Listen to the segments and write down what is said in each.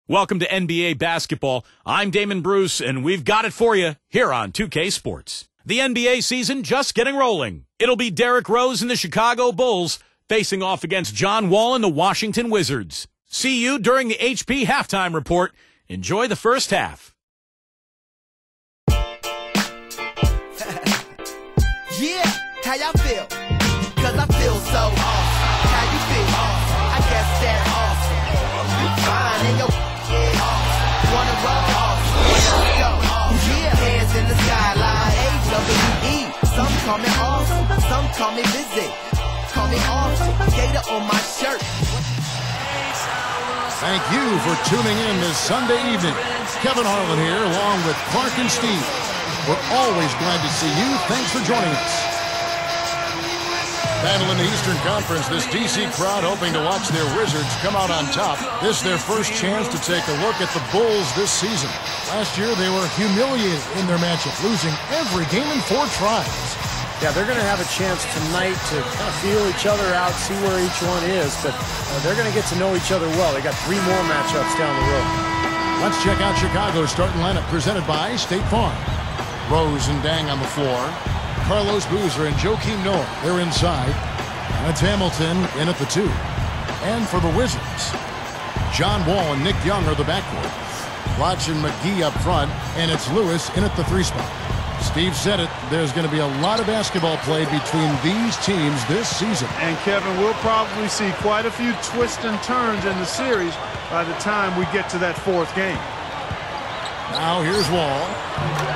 Welcome to NBA basketball. I'm Damon Bruce, and we've got it for you here on 2K Sports. The NBA season just getting rolling. It'll be Derrick Rose and the Chicago Bulls facing off against John Wall and the Washington Wizards. See you during the HP halftime report. Enjoy the first half. Yeah, how y'all feel? Cause I feel so awesome. How you feel? Awesome. I guess that's awesome. You fine and your wanna roll? Awesome. Let's go. Yeah, hands in the skyline. AWE. Some call me awesome. Some call me busy. Call me awesome. Gator on my shirt. Thank you for tuning in this Sunday evening. Kevin Harlan here along with Clark and Steve. We're always glad to see you. Thanks for joining us. Battle in the Eastern Conference, this DC crowd hoping to watch their Wizards come out on top. This is their first chance to take a look at the Bulls this season. Last year, they were humiliated in their matchup, losing every game in 4 tries. Yeah, they're going to have a chance tonight to kind of feel each other out, see where each one is, but they're going to get to know each other well. They got 3 more matchups down the road. Let's check out Chicago's starting lineup presented by State Farm. Rose and Deng on the floor. Carlos Boozer and Joakim Noah, they're inside. And it's Hamilton in at the 2. And for the Wizards, John Wall and Nick Young are the backcourt. Lodge and McGee up front, and it's Lewis in at the 3 spot. Steve said it, there's going to be a lot of basketball played between these teams this season. And Kevin, we'll probably see quite a few twists and turns in the series by the time we get to that 4th game. Now here's Wall.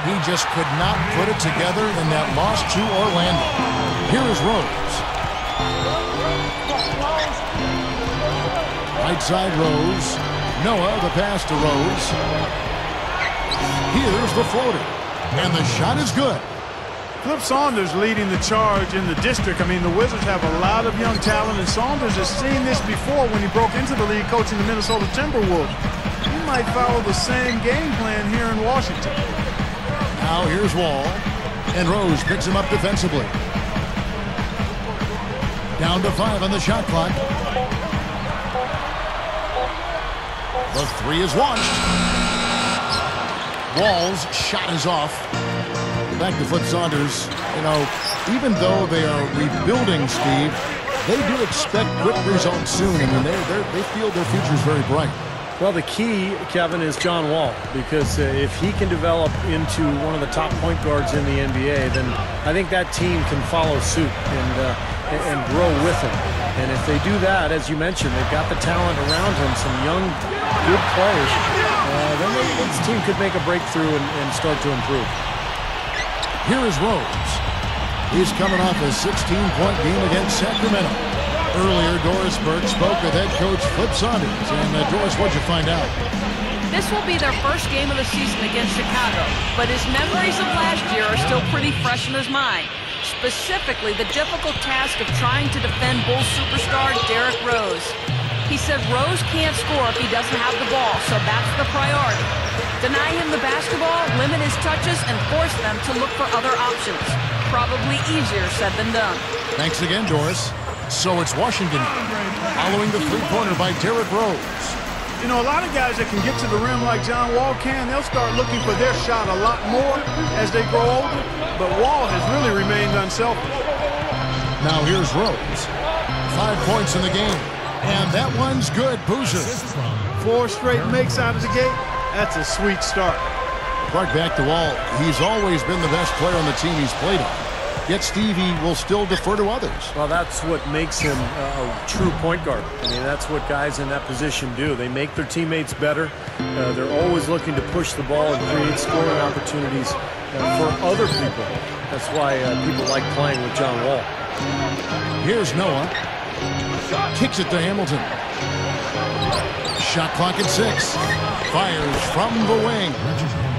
He just could not put it together in that loss to Orlando. Here is Rose. Right side Rose. Noah, the pass to Rose. Here's the floater. And the shot is good. Flip Saunders leading the charge in the district. I mean, the Wizards have a lot of young talent, and Saunders has seen this before when he broke into the league coaching the Minnesota Timberwolves. He might follow the same game plan here in Washington. Now here's Wall, and Rose picks him up defensively. Down to 5 on the shot clock. The 3 is launched. Wall's shot is off. Back to Flip Saunders. You know, even though they are rebuilding, Steve, they do expect quick results soon. I mean, they feel their future is very bright. Well, the key, Kevin, is John Wall, because if he can develop into one of the top point guards in the NBA, then I think that team can follow suit and grow with him. And if they do that, as you mentioned, they've got the talent around him, some young, good players, then this team could make a breakthrough and start to improve. Here is Rose. He's coming off a 16-point game against Sacramento. Earlier, Doris Burke spoke with head coach Flip Saunders. And Doris, what'd you find out? This will be their first game of the season against Chicago, but his memories of last year are still pretty fresh in his mind. Specifically, the difficult task of trying to defend Bulls superstar Derrick Rose. He said Rose can't score if he doesn't have the ball, so that's the priority. Deny him the basketball, limit his touches, and force them to look for other options. Probably easier said than done. Thanks again, Doris. So it's Washington following the 3-pointer by Derrick Rose. You know, a lot of guys that can get to the rim like John Wall can, they'll start looking for their shot a lot more as they grow older. But Wall has really remained unselfish. Now here's Rose. 5 points in the game. And that one's good, Boozer. 4 straight makes out of the gate. That's a sweet start. Clark back to Wall. He's always been the best player on the team he's played on. Yet Stevie will still defer to others. Well, that's what makes him a true point guard. I mean, that's what guys in that position do. They make their teammates better. They're always looking to push the ball and create scoring opportunities for other people. That's why people like playing with John Wall. Here's Noah. Kicks it to Hamilton. Shot clock at 6. Fires from the wing.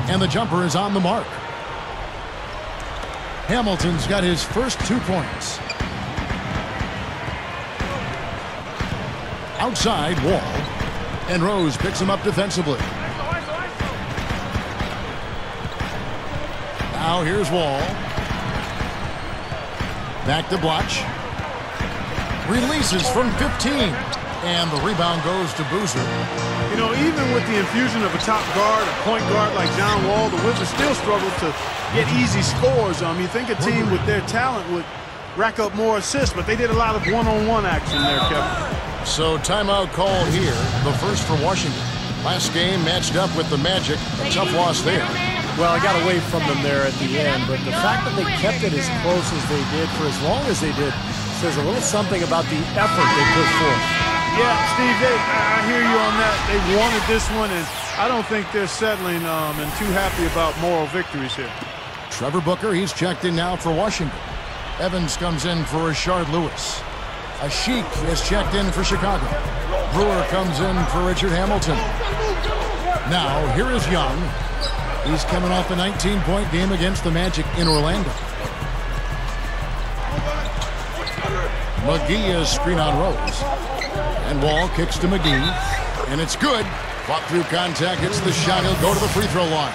And the jumper is on the mark. Hamilton's got his first 2 points. Outside, Wall. And Rose picks him up defensively. Now here's Wall. Back to Blotch. Releases from 15. And the rebound goes to Booser. You know, even with the infusion of a top guard, a point guard like John Wall, the Wizards still struggle to get easy scores. You think a team with their talent would rack up more assists, but they did a lot of one-on-one action there, Kevin. So timeout called here, the first for Washington. Last game matched up with the Magic, a tough loss there. Well, I got away from them there at the end, but the fact that they kept it as close as they did for as long as they did says a little something about the effort they put forth. Yeah, Steve, I hear you on that. They wanted this one, and I don't think they're settling and too happy about moral victories here. Trevor Booker, he's checked in now for Washington. Evans comes in for Rashard Lewis. Ashik is checked in for Chicago. Brewer comes in for Richard Hamilton. Now, here is Young. He's coming off a 19-point game against the Magic in Orlando. McGee is screen on Rose. And Wall kicks to McGee. And it's good. Fought through contact, hits the shot. He'll go to the free throw line.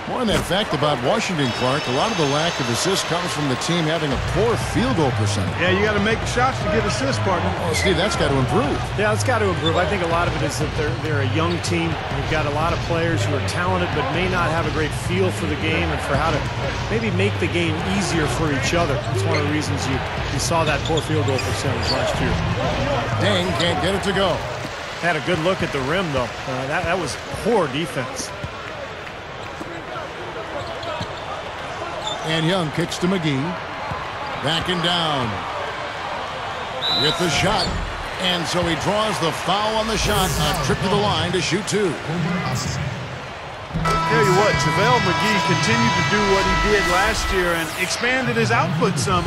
More on that fact about Washington, Clark. A lot of the lack of assists comes from the team having a poor field goal percentage. Yeah, you got to make shots to get assists, partner. Oh, Steve, that's got to improve. Yeah, it's got to improve. I think a lot of it is that they're a young team. They've got a lot of players who are talented but may not have a great feel for the game and for how to maybe make the game easier for each other. That's one of the reasons you saw that poor field goal percentage last year. Deng can't get it to go. Had a good look at the rim, though. That was poor defense. And Young kicks to McGee. Backing down. With the shot. And so he draws the foul on the shot. A trip to the line to shoot two. Tell you what, JaVale McGee continued to do what he did last year and expanded his output some.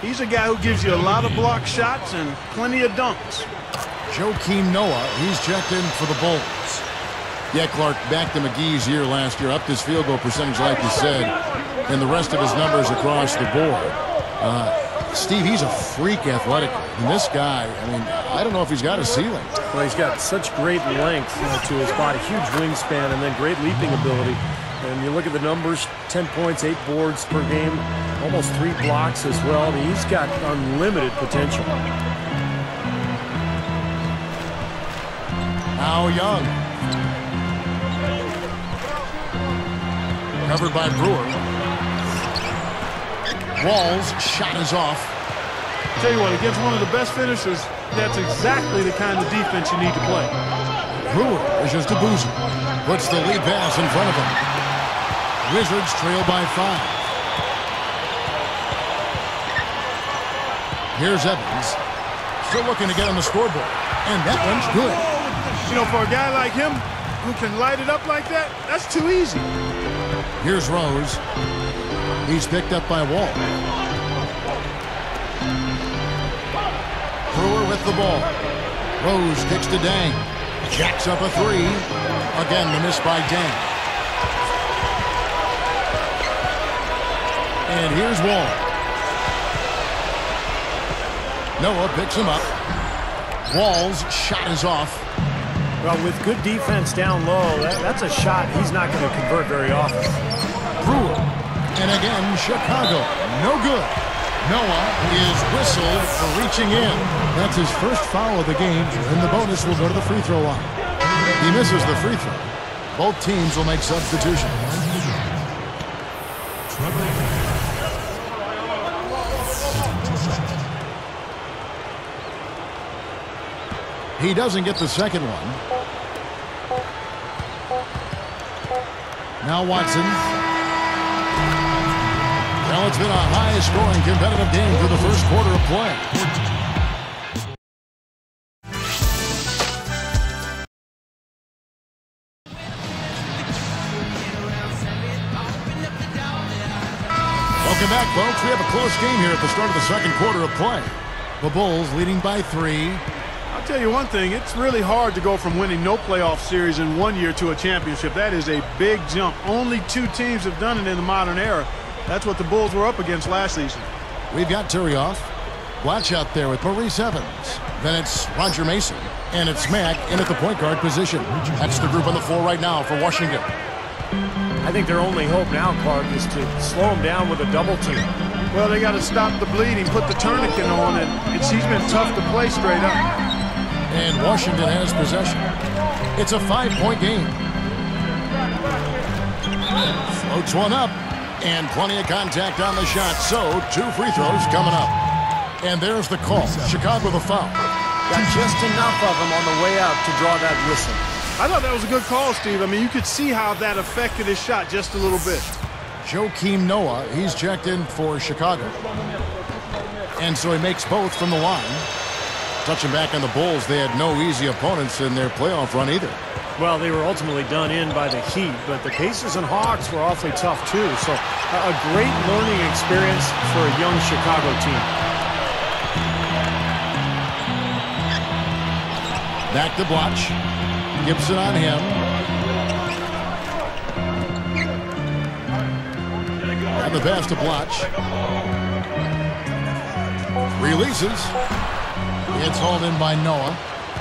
He's a guy who gives you a lot of block shots and plenty of dunks. Joakim Noah, he's checked in for the Bulls. Yeah, Clark, back to McGee's year last year, upped his field goal percentage like you said, and the rest of his numbers across the board. Steve, he's a freak athletically. And this guy, I don't know if he's got a ceiling. Well, he's got such great length to his body, huge wingspan, and then great leaping ability. And you look at the numbers, 10 points, 8 boards per game, almost 3 blocks as well. He's got unlimited potential. Now Young. Covered by Brewer. Wall's shot is off. Tell you what, against one of the best finishers, that's exactly the kind of defense you need to play. Brewer pushes to Boozer. Puts the lead pass in front of him. Wizards trail by 5. Here's Evans. Still looking to get on the scoreboard. And that one's good. You know, for a guy like him who can light it up like that, that's too easy. Here's Rose. He's picked up by Wall. Brewer with the ball. Rose kicks to Deng. Jacks up a 3. Again, the miss by Deng. And here's Wall. Noah picks him up. Wall's shot is off. Well, with good defense down low, that's a shot he's not going to convert very often. Brewer. And again, Chicago. No good. Noah is whistled for reaching in. That's his first foul of the game, and the bonus will go to the free throw line. He misses the free throw. Both teams will make substitutions. He doesn't get the second one. Now Watson. Well, it's been a high-scoring competitive game through the first quarter of play. Welcome back, folks. We have a close game here at the start of the second quarter of play. The Bulls leading by 3. I'll tell you one thing, it's really hard to go from winning no playoff series in 1 year to a championship. That is a big jump. Only 2 teams have done it in the modern era. That's what the Bulls were up against last season. We've got Turioff. Blatch out there with Maurice Evans. Then it's Roger Mason. And it's Mack in at the point guard position. That's the group on the floor right now for Washington. I think their only hope now, Clark, is to slow them down with a double team. Well, they got to stop the bleeding, put the tourniquet on, and she's been tough to play straight up. And Washington has possession. It's a 5-point game. Floats one up, and plenty of contact on the shot. So 2 free throws coming up. And there's the call. Chicago the foul. Got just enough of them on the way out to draw that whistle. I thought that was a good call, Steve. I mean, you could see how that affected his shot just a little bit. Joakim Noah, he's checked in for Chicago. And so he makes both from the line. Touching back on the Bulls, they had no easy opponents in their playoff run either. Well, they were ultimately done in by the Heat, but the Pacers and Hawks were awfully tough too. So a great learning experience for a young Chicago team. Back to Blotch. Gibson on him. And the pass to Blotch. Releases. It's hauled in by Noah.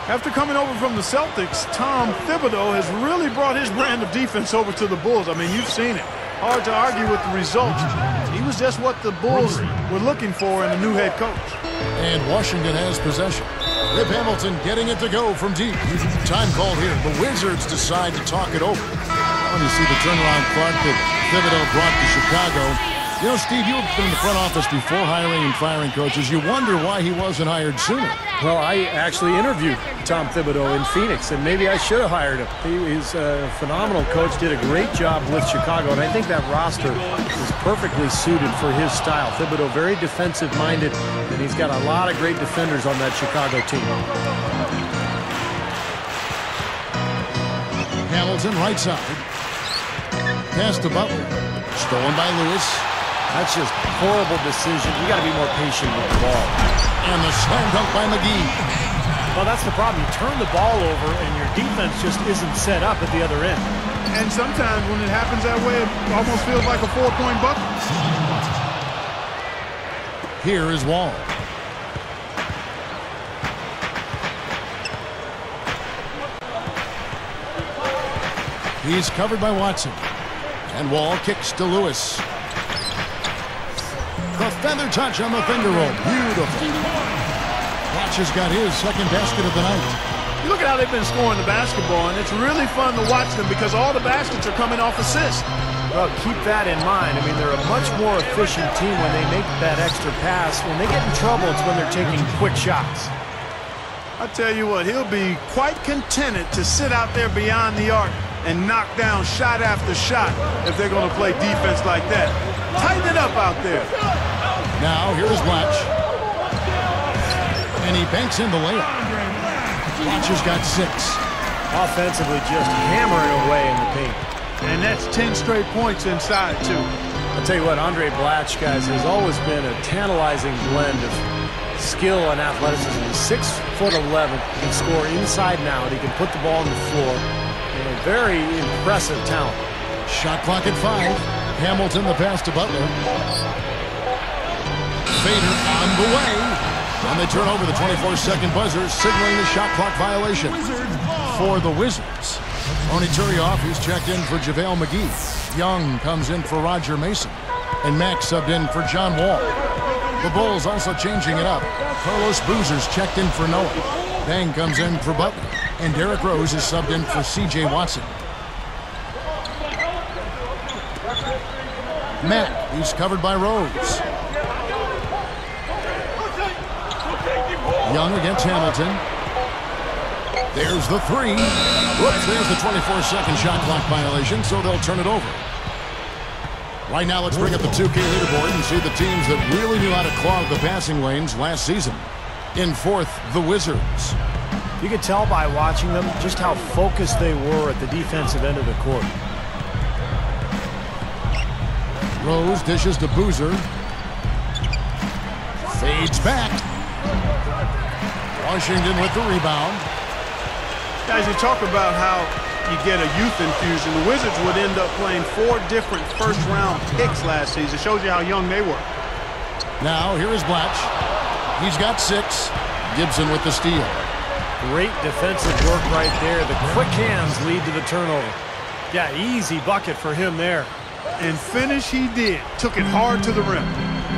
After coming over from the Celtics, Tom Thibodeau has really brought his brand of defense over to the Bulls. I mean, you've seen it. Hard to argue with the results. He was just what the Bulls were looking for in a new head coach. And Washington has possession. Rip Hamilton getting it to go from deep. Time called here. The Wizards decide to talk it over. When you see the turnaround Clark that Thibodeau brought to Chicago. You know, Steve, you've been in the front office before hiring and firing coaches. You wonder why he wasn't hired sooner. Well, I actually interviewed Tom Thibodeau in Phoenix, and maybe I should have hired him. He's a phenomenal coach, did a great job with Chicago, and I think that roster is perfectly suited for his style. Thibodeau, very defensive-minded, and he's got a lot of great defenders on that Chicago team. Hamilton, right side. Pass to Butler. Stolen by Lewis. That's just a horrible decision. You got to be more patient with the ball. And the slam dunk by McGee. Well, that's the problem. You turn the ball over, and your defense just isn't set up at the other end. And sometimes when it happens that way, it almost feels like a 4-point bucket. Here is Wall. He's covered by Watson. And Wall kicks to Lewis. The feather touch on the finger roll. Beautiful. Watch has got his second basket of the night. You look at how they've been scoring the basketball, and it's really fun to watch them because all the baskets are coming off assists. Well, keep that in mind. I mean, they're a much more efficient team when they make that extra pass. When they get in trouble, it's when they're taking quick shots. I tell you what, he'll be quite contented to sit out there beyond the arc and knock down shot after shot if they're going to play defense like that. Tighten it up out there. Now, here's Blatch. And he banks in the layup. Blatch has got 6. Offensively, just hammering away in the paint. And that's 10 straight points inside, too. I'll tell you what, Andre Blatch, guys, has always been a tantalizing blend of skill and athleticism. He's 6'11", he can score inside and out. He can put the ball on the floor. Very impressive talent. Shot clock at 5. Hamilton the pass to Butler. Fader on the way. And they turn over the 24-second buzzer, signaling the shot clock violation for the Wizards. Tony Turioff, he's checked in for JaVale McGee. Young comes in for Roger Mason. And Max subbed in for John Wall. The Bulls also changing it up. Carlos Boozer's checked in for Noah. Deng comes in for Butler. And Derrick Rose is subbed in for C.J. Watson. Matt, he's covered by Rose. Young against Hamilton. There's the 3. Whoops, there's the 24-second shot clock violation, so they'll turn it over. Right now, let's bring up the 2K leaderboard and see the teams that really knew how to clog the passing lanes last season. In 4th, the Wizards. You could tell by watching them just how focused they were at the defensive end of the court. Rose dishes to Boozer. Fades back. Washington with the rebound. Guys, you talk about how you get a youth infusion. The Wizards would end up playing 4 different first-round picks last season. Shows you how young they were. Now, here is Blatch. He's got 6. Gibson with the steal. Great defensive work right there. The quick hands lead to the turnover. Yeah, easy bucket for him there. And finish he did. Took it hard to the rim.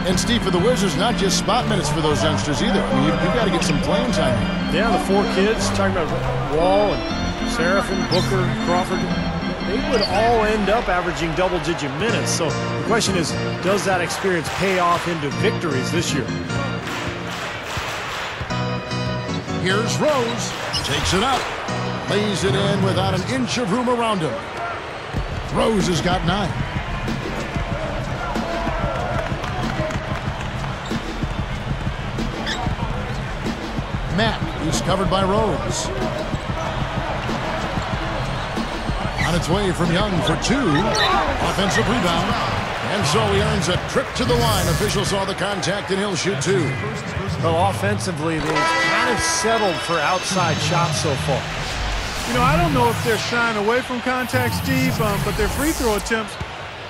And Steve, for the Wizards, not just spot minutes for those youngsters either. I mean, you've got to get some playing time here. Yeah, the 4 kids, talking about Wall and Seraphin, Booker, Crawford, they would all end up averaging double-digit minutes. So the question is, does that experience pay off into victories this year? Here's Rose. Takes it up. Lays it in without an inch of room around him. Rose has got 9. Matt, he's covered by Rose. On its way from Young for 2. Offensive rebound. And so he earns a trip to the line. Official saw the contact and he'll shoot 2. Well, offensively, they've kind of settled for outside shots so far. You know, I don't know if they're shying away from contact, Steve, but their free throw attempts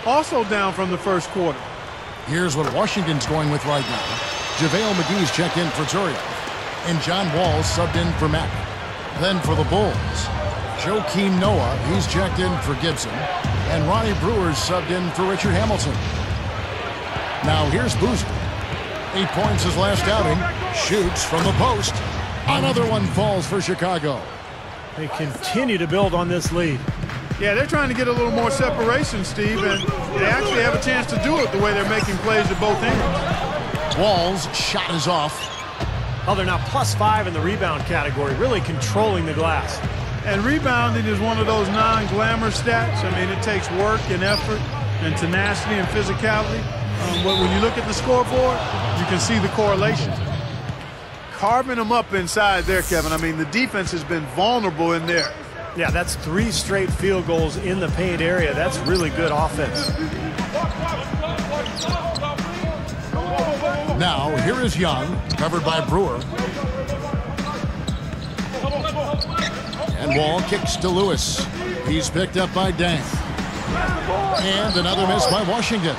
also down from the first quarter. Here's what Washington's going with right now. JaVale McGee's checked in for Turiaf. And John Wall subbed in for Mack. Then for the Bulls, Joakim Noah, he's checked in for Gibson. And Ronnie Brewer's subbed in for Richard Hamilton. Now here's Boozer. 8 points his last outing. Shoots from the post. Another one falls for Chicago. They continue to build on this lead. Yeah, they're trying to get a little more separation, Steve, and they actually have a chance to do it the way they're making plays at both ends. Wall's shot is off. Oh, they're now +5 in the rebound category, really controlling the glass. And rebounding is one of those non-glamour stats. I mean, it takes work and effort and tenacity and physicality. But when you look at the scoreboard, you can see the correlation. Carving them up inside there, Kevin. I mean, the defense has been vulnerable in there. Yeah, that's 3 straight field goals in the paint area. That's really good offense. Now, here is Young, covered by Brewer. And Wall kicks to Lewis. He's picked up by Deng. And another miss by Washington.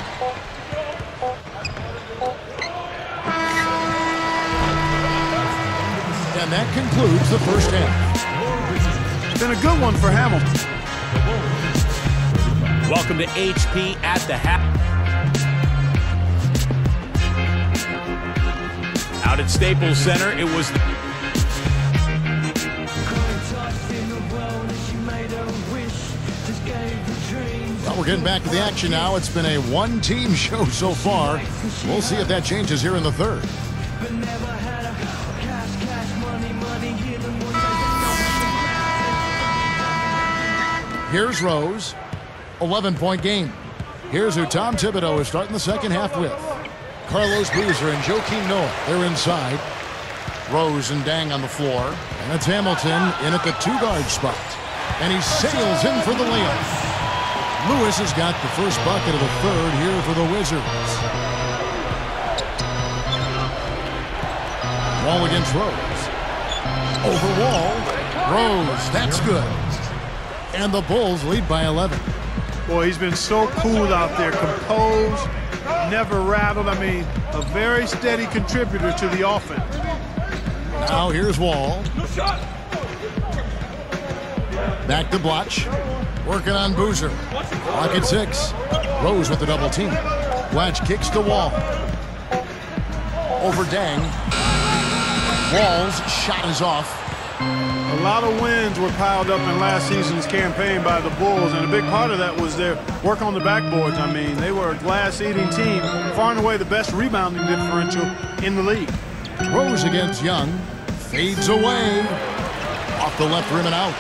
And that concludes the first half. It's been a good one for Hamilton. Welcome to HP at the half. Out at Staples Center, it was... Well, we're getting back to the action now. It's been a one-team show so far. We'll see if that changes here in the third. Here's Rose. 11-point game. Here's who Tom Thibodeau is starting the second half with. Carlos Boozer and Joakim Noah. They're inside. Rose and Deng on the floor. And it's Hamilton in at the 2-guard spot. And he sails in for the layup. Lewis has got the first bucket of the third here for the Wizards. Wall against Rose. Over Wall. Rose. That's good. And the Bulls lead by 11. Boy, he's been so cool out there, composed, never rattled. I mean, a very steady contributor to the offense. Now here's Wall. Back to Blotch. Working on Boozer. Clock at 6. Rose with the double team. Blatch kicks to Wall. Over Deng. Wall's shot is off. A lot of wins were piled up in last season's campaign by the Bulls, and a big part of that was their work on the backboards. I mean, they were a glass-eating team, far and away the best rebounding differential in the league. Rose against Young. Fades away. Off the left rim and out.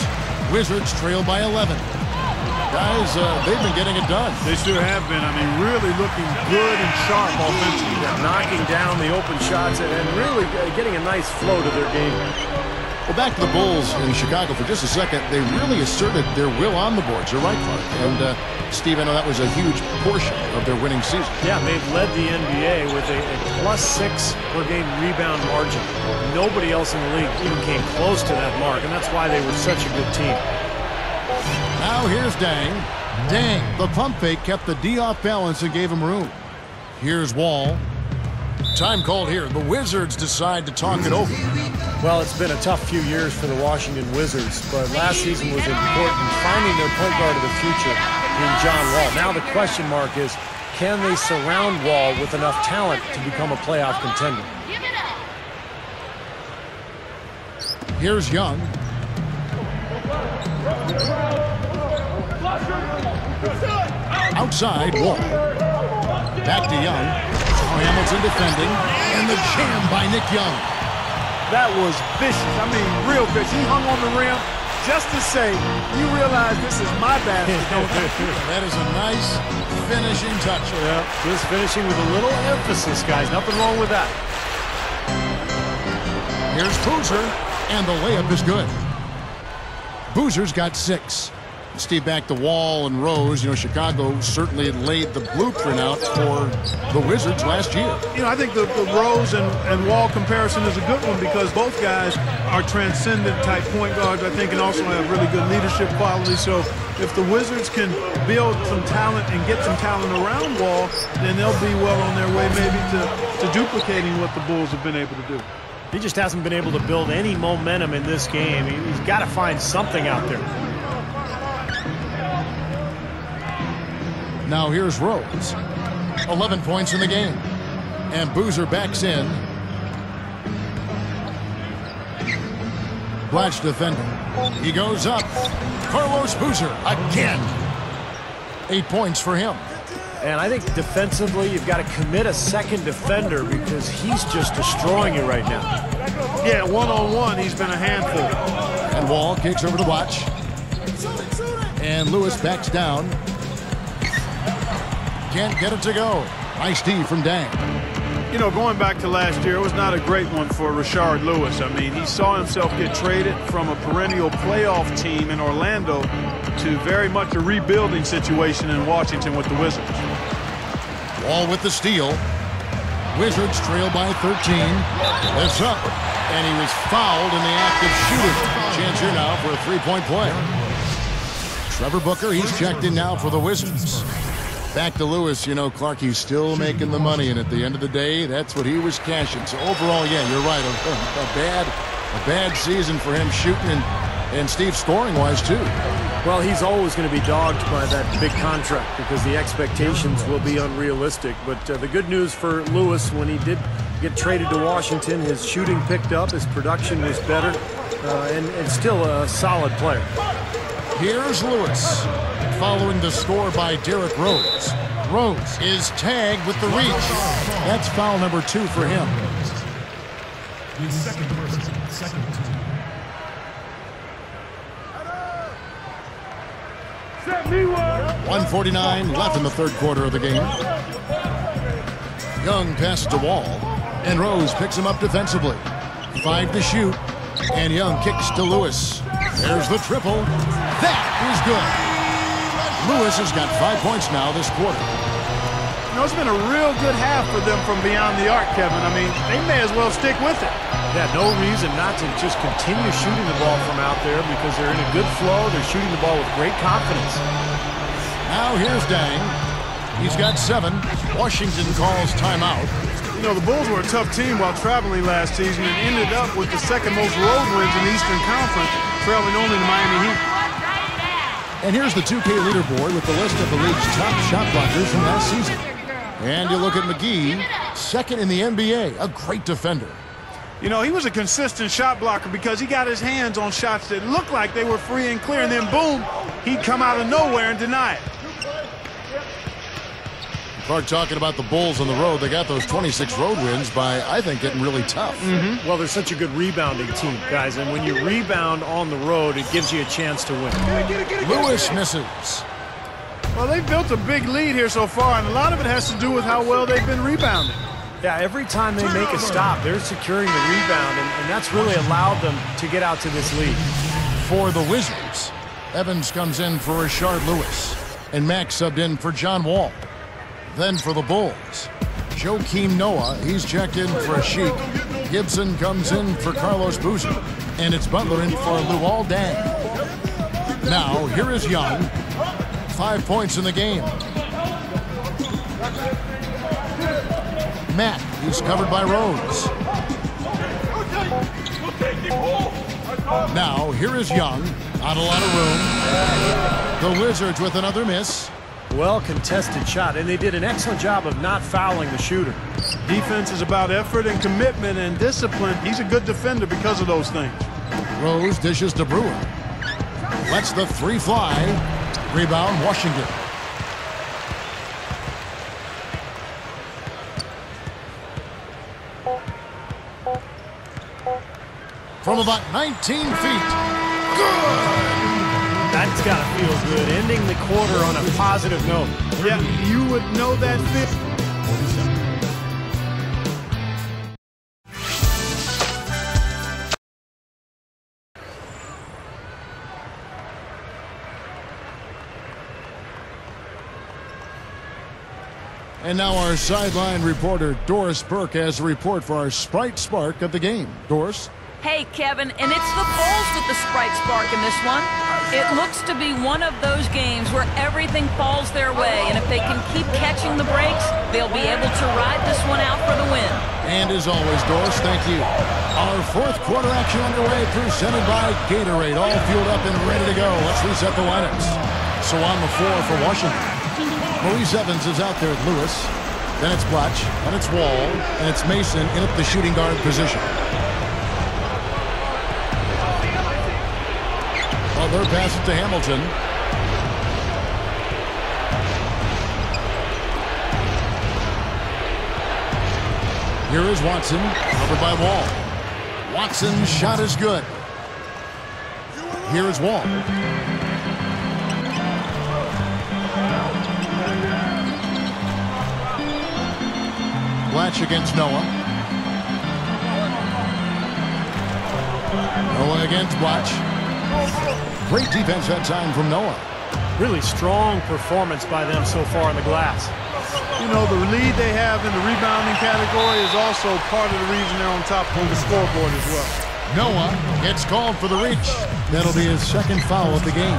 Wizards trail by 11. Guys, they've been getting it done. They sure have been. I mean, really looking good and sharp offensively. Knocking down the open shots and really getting a nice flow to their game. Well, back to the Bulls in Chicago for just a second. They really asserted their will on the boards. You're right, Clark. And, Steve, I know that was a huge portion of their winning season. Yeah, they've led the NBA with a +6 per game rebound margin. Nobody else in the league even came close to that mark, and that's why they were such a good team. Now here's Deng. Deng, the pump fake kept the D off balance and gave him room. Here's Wall. Time called here. The Wizards decide to talk it over. Well, it's been a tough few years for the Washington Wizards, but last season was important, finding their point guard of the future in John Wall. Now the question mark is, can they surround Wall with enough talent to become a playoff contender? Here's Young. Outside, Wall. Back to Young. Hamilton defending. And the jam by Nick Young. That was vicious. I mean, real vicious. He hung on the rim just to say, you realize this is my basket. That is a nice finishing touch. Yeah, just finishing with a little emphasis, guys. Nothing wrong with that. Here's Boozer, and the layup is good. Boozer's got 6. Steve, back to Wall and Rose. You know, Chicago certainly laid the blueprint out for the Wizards last year. You know, I think the Rose and Wall comparison is a good one because both guys are transcendent type point guards, I think, and also have really good leadership qualities. So if the Wizards can build some talent and get some talent around Wall, then they'll be well on their way maybe to duplicating what the Bulls have been able to do. He just hasn't been able to build any momentum in this game. He's got to find something out there. Now here's Rose. 11 points in the game. And Boozer backs in. Blatch defending. He goes up. Carlos Boozer again. 8 points for him. And I think defensively, you've got to commit a second defender because he's just destroying you right now. Yeah, one-on-one, he's been a handful. And Wall kicks over to Blatch. And Lewis backs down. Can't get it to go. Nice D from Deng. You know, going back to last year, it was not a great one for Rashard Lewis. I mean, he saw himself get traded from a perennial playoff team in Orlando to very much a rebuilding situation in Washington with the Wizards. Wall with the steal. Wizards trail by 13. It's up. And he was fouled in the act of shooting. Chance here now for a three-point play. Trevor Booker, he's checked in now for the Wizards. Back to Lewis. You know, Clark, he's still making the money, and at the end of the day, that's what he was cashing. So overall, yeah, you're right. A bad season for him shooting and Steve scoring-wise, too. Well, he's always going to be dogged by that big contract because the expectations will be unrealistic. But the good news for Lewis, when he did get traded to Washington, his shooting picked up, his production was better, and still a solid player. Here's Lewis, following the score by Derrick Rose. Rose is tagged with the reach. That's foul number 2 for him. The second person, second team. 1:49 left in the third quarter of the game. Young passes to Wall, and Rose picks him up defensively. 5 to shoot, and Young kicks to Lewis. There's the triple. That is good. Lewis has got 5 points now this quarter. You know, it's been a real good half for them from beyond the arc, Kevin. I mean, they may as well stick with it. Yeah, no reason not to just continue shooting the ball from out there because they're in a good flow. They're shooting the ball with great confidence. Now here's Deng. He's got 7. Washington calls timeout. You know, the Bulls were a tough team while traveling last season and ended up with the second most road wins in the Eastern Conference, trailing only the Miami Heat. And here's the 2K leaderboard with the list of the league's top shot blockers from last season. And you look at McGee, second in the NBA, a great defender. You know, he was a consistent shot blocker because he got his hands on shots that looked like they were free and clear, and then boom, he'd come out of nowhere and deny it. Clark talking about the Bulls on the road. They got those 26 road wins by, I think, getting really tough. Well, they're such a good rebounding team, guys, and when you rebound on the road, it gives you a chance to win. Lewis misses. Well, they've built a big lead here so far, and a lot of it has to do with how well they've been rebounding. Yeah, every time they make a stop, they're securing the rebound, and that's really allowed them to get out to this lead. For the Wizards, Evans comes in for Rashard Lewis, and Max subbed in for John Wall. Then for the Bulls, Joakim Noah, he's checked in for a Sheik. Gibson comes in for Carlos Boozer, and it's Butler in for Luol Deng. Now, here is Young, 5 points in the game. Matt, he's covered by Rose. Now, here is Young, not a lot of room. The Wizards with another miss. Well contested shot, and they did an excellent job of not fouling the shooter. Defense is about effort and commitment and discipline. He's a good defender because of those things. Rose dishes to Brewer. Lets the three fly. Rebound, Washington. From about 19 feet. Good! That's got to feel good. Ending the quarter on a positive note. Yeah, you would know that fit. And now our sideline reporter, Doris Burke, has a report for our Sprite Spark of the game. Doris? Hey, Kevin, and it's the Bulls with the Sprite Spark in this one. It looks to be one of those games where everything falls their way, and if they can keep catching the breaks, they'll be able to ride this one out for the win. And as always, Doris, thank you. Our fourth quarter action underway, presented by Gatorade. All fueled up and ready to go. Let's reset the lineups. So on the floor for Washington, Maurice Evans is out there at Lewis. Then it's Blatch, then it's Wall, and it's Mason in at the shooting guard position. Butler passes it to Hamilton. Here is Watson, covered by Wall. Watson's shot is good. Here is Wall. Blatch against Noah. Noah against Blatch. Great defense that time from Noah. Really strong performance by them so far in the glass. You know, the lead they have in the rebounding category is also part of the reason they're on top of the scoreboard as well. Noah gets called for the reach. That'll be his second foul of the game.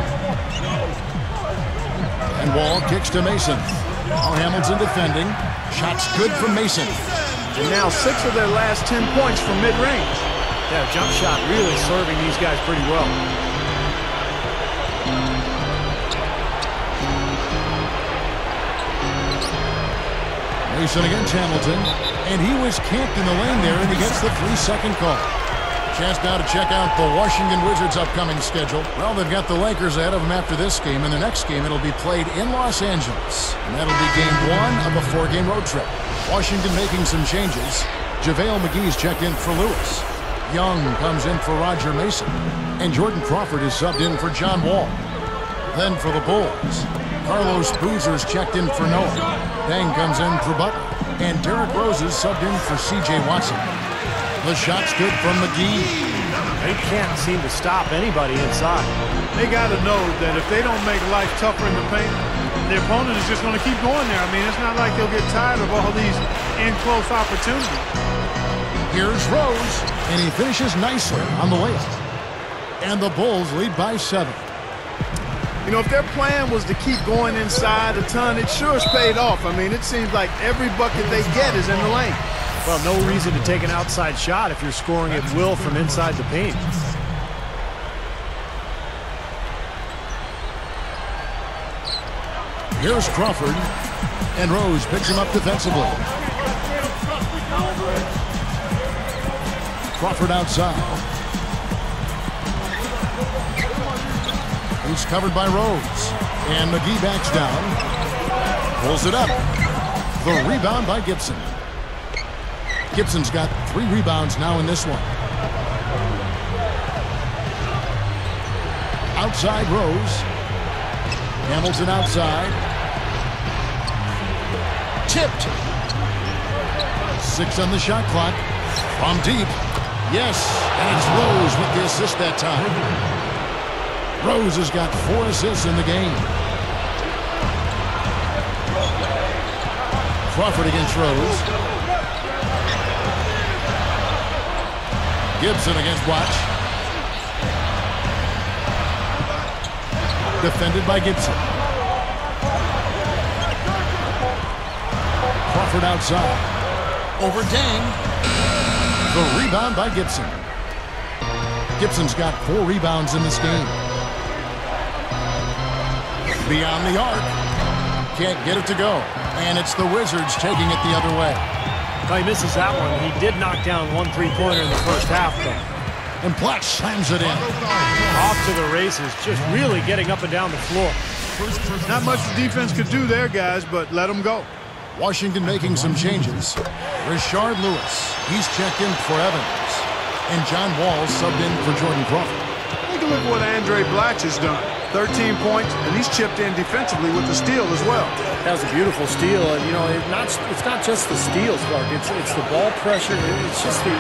And Wall kicks to Mason. Now Hamilton defending. Shots good from Mason. And now 6 of their last 10 points from mid-range. Yeah, jump shot really serving these guys pretty well. Mason against Hamilton. And he was camped in the lane there, and he gets the 3-second call. Chance now to check out the Washington Wizards' upcoming schedule. Well, they've got the Lakers ahead of them after this game, and the next game it'll be played in Los Angeles. And that'll be game 1 of a 4-game road trip. Washington making some changes. JaVale McGee's checked in for Lewis. Young comes in for Roger Mason. And Jordan Crawford is subbed in for John Wall. Then for the Bulls, Carlos Boozer's checked in for Noah. Deng comes in for Butler. And Derrick Rose is subbed in for C.J. Watson. The shot's good from McGee. They can't seem to stop anybody inside. They got to know that if they don't make life tougher in the paint, the opponent is just going to keep going there. I mean, it's not like they'll get tired of all these in-close opportunities. Here's Rose, and he finishes nicely on the layup. And the Bulls lead by 7. You know, if their plan was to keep going inside a ton, it sure has paid off. I mean, it seems like every bucket they get is in the lane. Well, no reason to take an outside shot if you're scoring at will from inside the paint. Here's Crawford, and Rose picks him up defensively. Crawford outside. He's covered by Rose, and McGee backs down. Pulls it up. The rebound by Gibson. Gibson's got 3 rebounds now in this one. Outside Rose. Hamilton outside. Tipped. 6 on the shot clock. From deep. Yes, and it's Rose with the assist that time. Rose has got 4 assists in the game. Crawford against Rose. Gibson against Watch. Defended by Gibson. Crawford outside. Over Deng. The rebound by Gibson. Gibson's got 4 rebounds in this game. Beyond the arc. can't get it to go. And it's the Wizards taking it the other way. Well, he misses that one. He did knock down one three-pointer in the first half, though. And Black slams it in. Off to the races, just really getting up and down the floor. Not much the defense could do there, guys, but let them go. Washington making some changes. Rashard Lewis, he's checked in for Evans. And John Wall subbed in for Jordan Crawford. Take a look at what Andre Blatch has done. 13 points, and he's chipped in defensively with the steal as well. That was a beautiful steal, and you know, it's not just the steals, Clark. It's the ball pressure. It's just the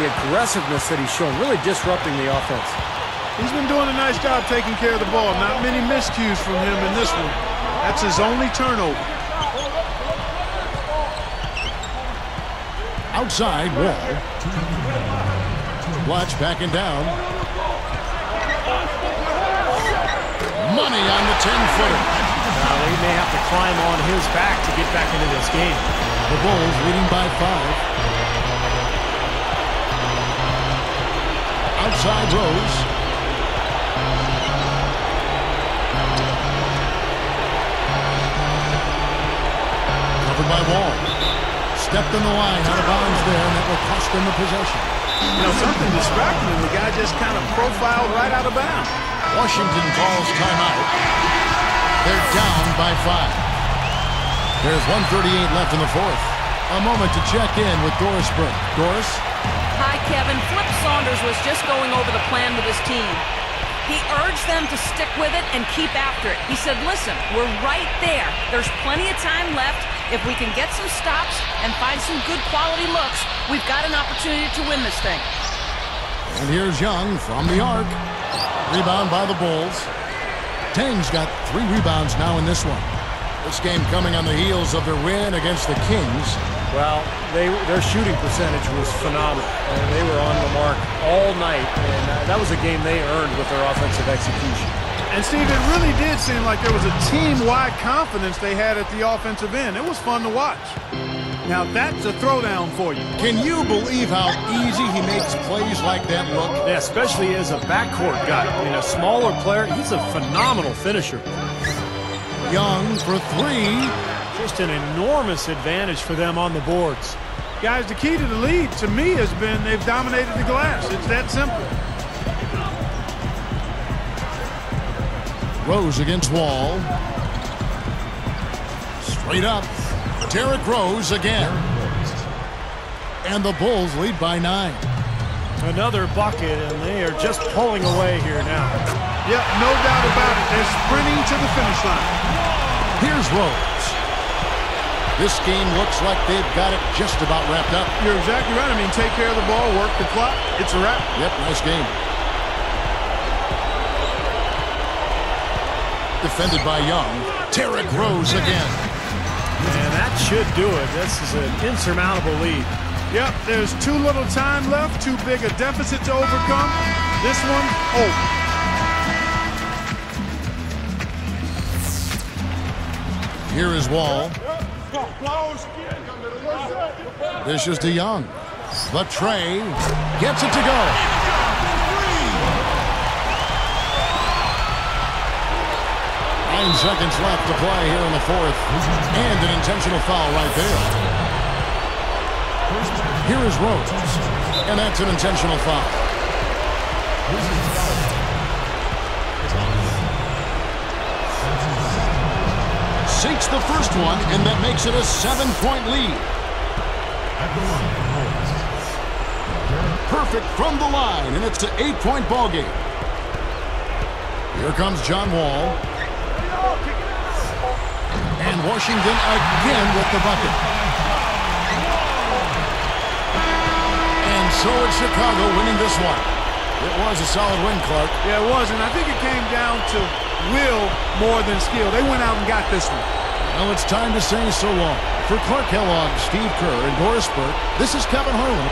aggressiveness that he's shown, really disrupting the offense. He's been doing a nice job taking care of the ball. Not many miscues from him in this one. That's his only turnover. Outside, Wall. Blatch backing down. Money on the 10-footer. They may have to climb on his back to get back into this game. The Bulls leading by 5. Outside Rose. Covered by Wall. Stepped in the line, out of bounds there, and that will cost them the possession. You know, something distracted him. The guy just kind of profiled right out of bounds. Washington calls timeout. They're down by 5. There's 1:38 left in the fourth. A moment to check in with Doris Burke. Doris? Hi, Kevin. Flip Saunders was just going over the plan with his team. He urged them to stick with it and keep after it. He said, listen, we're right there. There's plenty of time left. If we can get some stops and find some good quality looks, we've got an opportunity to win this thing. And here's Young from the arc. Rebound by the Bulls. Deng's got 3 rebounds now in this one. This game coming on the heels of their win against the Kings. Well, their shooting percentage was phenomenal. They were on the mark all night, and that was a game they earned with their offensive execution. And, Steve, it really did seem like there was a team-wide confidence they had at the offensive end. It was fun to watch. Now, that's a throwdown for you. Can you believe how easy he makes plays like that look? Yeah, especially as a backcourt guy. I mean, a smaller player, he's a phenomenal finisher. Young for 3. Just an enormous advantage for them on the boards. Guys, the key to the lead, to me, has been they've dominated the glass. It's that simple. Rose against Wall. Straight up. Derrick Rose again. And the Bulls lead by 9. Another bucket, and they are just pulling away here now. Yep, no doubt about it. They're sprinting to the finish line. Here's Rose. This game looks like they've got it just about wrapped up. You're exactly right. I mean, take care of the ball, work the clock. It's a wrap. Yep, nice game. Defended by Young. Derrick Rose again. And that should do it. This is an insurmountable lead. Yep, there's too little time left, too big a deficit to overcome. This one, over. Here is Wall. This is to Young. The tray gets it to go. 9 seconds left to play here in the fourth. And an intentional foul right there. Here is Rose. And that's an intentional foul. Sinks the first one, and that makes it a 7-point lead. Perfect from the line, and it's an 8-point ball game. Here comes John Wall. And Washington again with the bucket. And so it's Chicago winning this one. It was a solid win, Clark. Yeah, it was, and I think it came down to will more than skill. They went out and got this one. Well, it's time to say so long. For Clark Kellogg, Steve Kerr, and Doris Burke, this is Kevin Harlan.